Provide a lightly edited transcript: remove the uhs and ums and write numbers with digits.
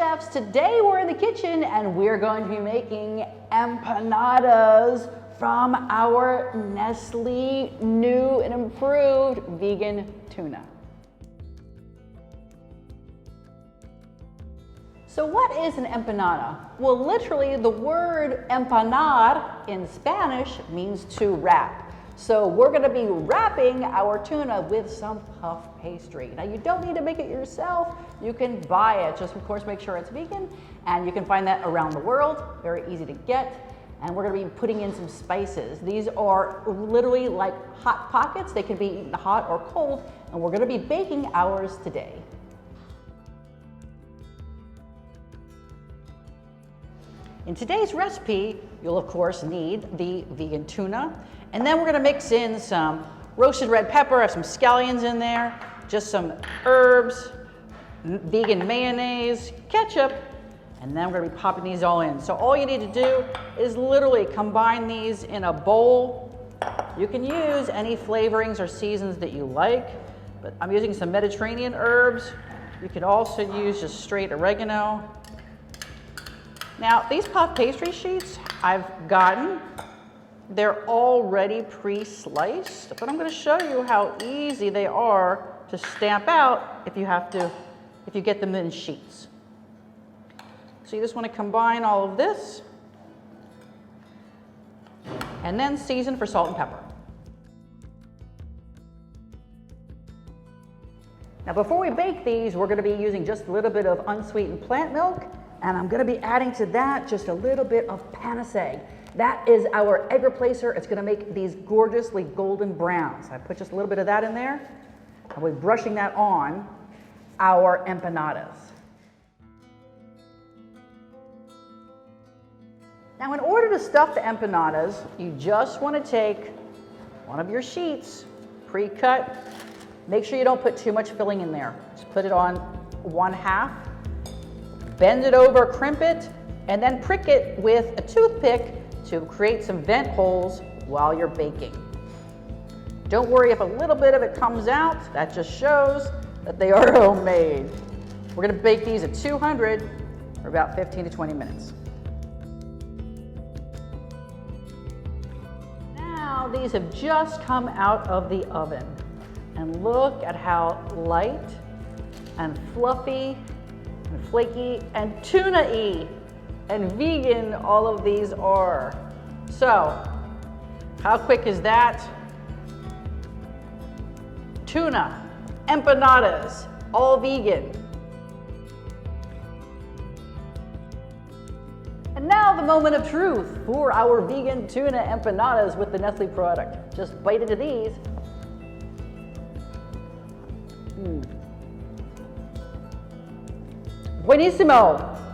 chefs. Today we're in the kitchen and we're going to be making empanadas from our Nestle new and improved vegan tuna. So what is an empanada? Well, literally the word empanar in Spanish means to wrap. So we're gonna be wrapping our tuna with some puff pastry. Now you don't need to make it yourself, you can buy it. Just of course make sure it's vegan, and you can find that around the world, very easy to get. And we're gonna be putting in some spices. These are literally like hot pockets. They can be eaten hot or cold, and we're gonna be baking ours today. In today's recipe, you'll of course need the vegan tuna, and then we're gonna mix in some roasted red pepper, have some scallions in there, just some herbs, vegan mayonnaise, ketchup, and then we're gonna be popping these all in. So all you need to do is literally combine these in a bowl. You can use any flavorings or seasons that you like, but I'm using some Mediterranean herbs. You could also use just straight oregano. Now, these puff pastry sheets I've gotten, they're already pre-sliced, but I'm gonna show you how easy they are to stamp out if you get them in sheets. So you just wanna combine all of this and then season for salt and pepper. Now, before we bake these, we're gonna be using just a little bit of unsweetened plant milk, and I'm gonna be adding to that just a little bit of panisserie. That is our egg replacer. It's gonna make these gorgeously golden browns. I put just a little bit of that in there, and we're brushing that on our empanadas. Now, in order to stuff the empanadas, you just wanna take one of your sheets, pre-cut. Make sure you don't put too much filling in there. Just put it on one half, bend it over, crimp it, and then prick it with a toothpick to create some vent holes while you're baking. Don't worry if a little bit of it comes out, that just shows that they are homemade. We're gonna bake these at 200 for about 15 to 20 minutes. Now these have just come out of the oven, and look at how light and fluffy and flaky and tuna-y and vegan all of these are. So, how quick is that? Tuna, empanadas, all vegan. And now the moment of truth for our vegan tuna empanadas with the Nestle product. Just bite into these. Buenísimo!